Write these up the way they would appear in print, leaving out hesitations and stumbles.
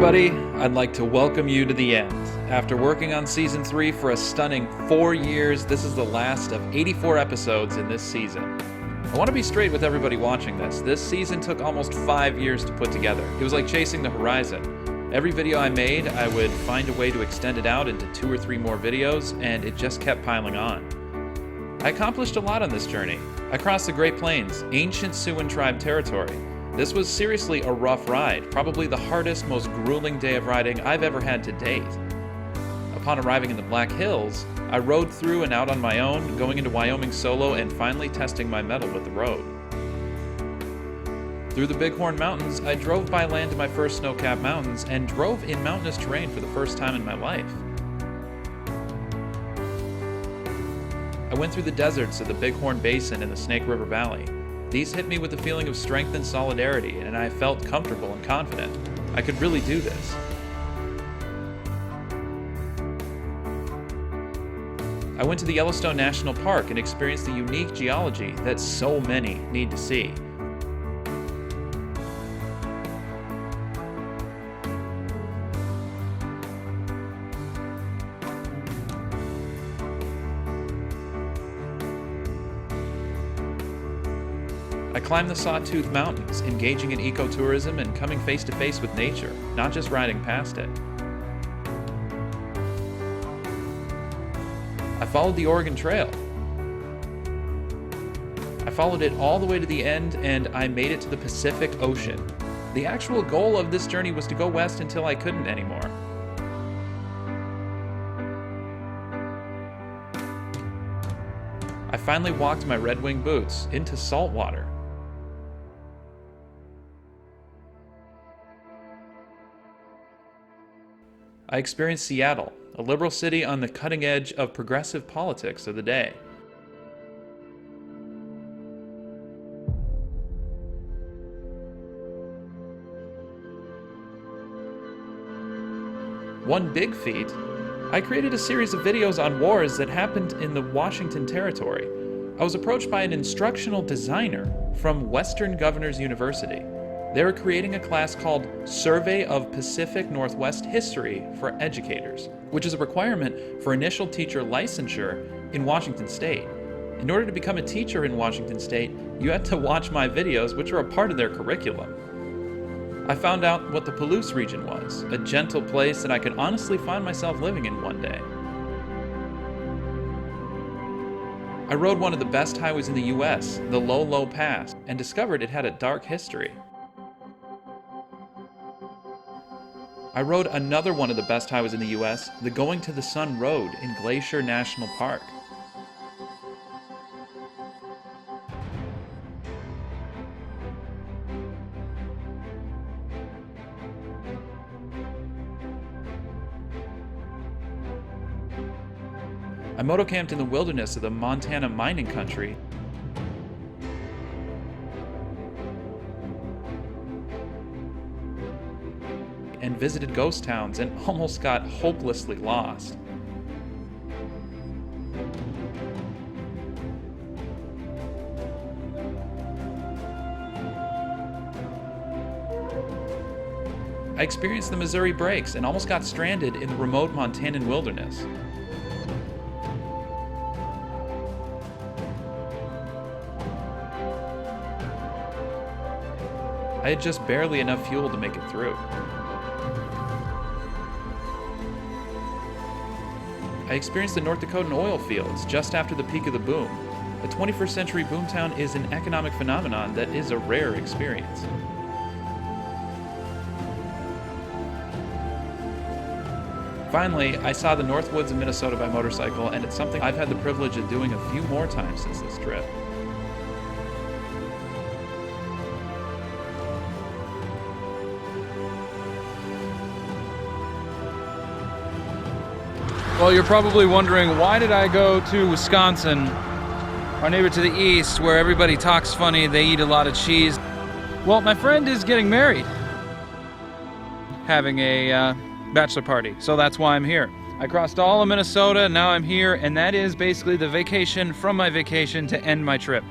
everybody. I'd like to welcome you to the end. After working on Season 3 for a stunning 4 years, this is the last of 84 episodes in this season. I want to be straight with everybody watching this. This season took almost 5 years to put together. It was like chasing the horizon. Every video I made, I would find a way to extend it out into 2 or 3 more videos, and it just kept piling on. I accomplished a lot on this journey. I crossed the Great Plains, ancient Siouan tribe territory. This was seriously a rough ride, probably the hardest, most grueling day of riding I've ever had to date. Upon arriving in the Black Hills, I rode through and out on my own, going into Wyoming solo and finally testing my mettle with the road. Through the Bighorn Mountains, I drove by land to my first snow-capped mountains and drove in mountainous terrain for the first time in my life. I went through the deserts of the Bighorn Basin and the Snake River Valley. These hit me with a feeling of strength and solidarity, and I felt comfortable and confident. I could really do this. I went to the Yellowstone National Park and experienced the unique geology that so many need to see. I climbed the Sawtooth Mountains, engaging in ecotourism and coming face to face with nature, not just riding past it. I followed the Oregon Trail. I followed it all the way to the end, and I made it to the Pacific Ocean. The actual goal of this journey was to go west until I couldn't anymore. I finally walked my Red Wing boots into salt water. I experienced Seattle, a liberal city on the cutting edge of progressive politics of the day. One big feat, I created a series of videos on wars that happened in the Washington Territory. I was approached by an instructional designer from Western Governors University. They were creating a class called Survey of Pacific Northwest History for Educators, which is a requirement for initial teacher licensure in Washington State. In order to become a teacher in Washington State, you had to watch my videos, which are a part of their curriculum. I found out what the Palouse region was, a gentle place that I could honestly find myself living in one day. I rode one of the best highways in the US, the Low Pass, and discovered it had a dark history. I rode another one of the best highways in the US, the Going to the Sun Road in Glacier National Park. I motocamped in the wilderness of the Montana mining country. And visited ghost towns and almost got hopelessly lost. I experienced the Missouri Breaks and almost got stranded in the remote Montanan wilderness. I had just barely enough fuel to make it through. I experienced the North Dakotan oil fields just after the peak of the boom. The 21st century boomtown is an economic phenomenon that is a rare experience. Finally, I saw the North Woods of Minnesota by motorcycle, and it's something I've had the privilege of doing a few more times since this trip. Well, you're probably wondering, why did I go to Wisconsin, our neighbor to the east, where everybody talks funny, they eat a lot of cheese? Well, my friend is getting married, having a bachelor party, so that's why I'm here. I crossed all of Minnesota, now I'm here, and that is basically the vacation from my vacation to end my trip.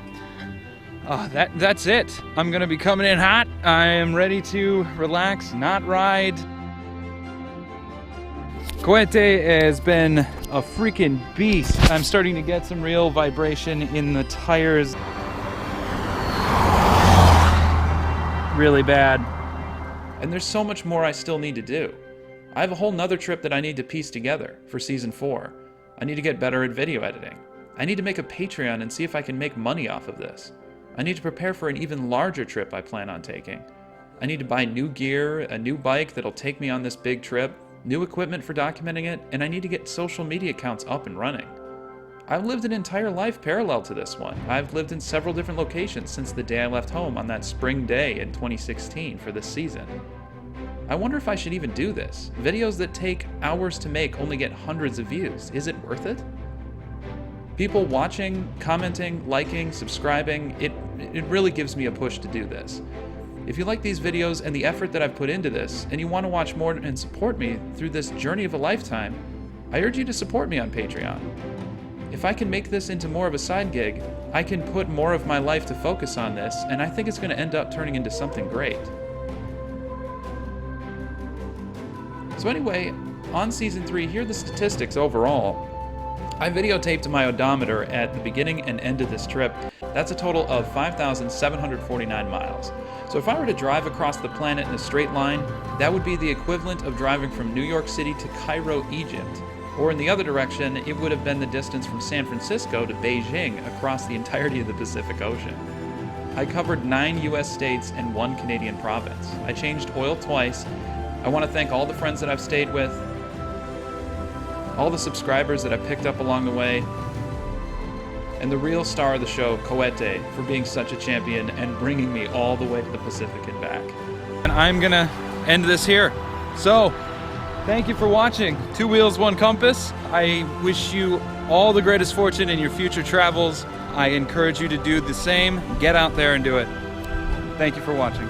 That's it. I'm gonna be coming in hot. I am ready to relax, not ride. Cohete has been a freaking beast. I'm starting to get some real vibration in the tires. Really bad. And there's so much more I still need to do. I have a whole nother trip that I need to piece together for season 4. I need to get better at video editing. I need to make a Patreon and see if I can make money off of this. I need to prepare for an even larger trip I plan on taking. I need to buy new gear, a new bike that'll take me on this big trip, new equipment for documenting it, and I need to get social media accounts up and running. I've lived an entire life parallel to this one. I've lived in several different locations since the day I left home on that spring day in 2016 for this season. I wonder if I should even do this. Videos that take hours to make only get hundreds of views. Is it worth it? People watching, commenting, liking, subscribing, it really gives me a push to do this. If you like these videos and the effort that I've put into this, and you want to watch more and support me through this journey of a lifetime, I urge you to support me on Patreon. If I can make this into more of a side gig, I can put more of my life to focus on this, and I think it's going to end up turning into something great. So anyway, on season 3, here are the statistics overall. I videotaped my odometer at the beginning and end of this trip. That's a total of 5,749 miles. So if I were to drive across the planet in a straight line, that would be the equivalent of driving from New York City to Cairo, Egypt. Or in the other direction, it would have been the distance from San Francisco to Beijing across the entirety of the Pacific Ocean. I covered 9 US states and 1 Canadian province. I changed oil twice. I want to thank all the friends that I've stayed with, all the subscribers that I picked up along the way, and the real star of the show, Cohete, for being such a champion and bringing me all the way to the Pacific and back. And I'm gonna end this here. So, thank you for watching. 2 Wheels, 1 Compass. I wish you all the greatest fortune in your future travels. I encourage you to do the same. Get out there and do it. Thank you for watching.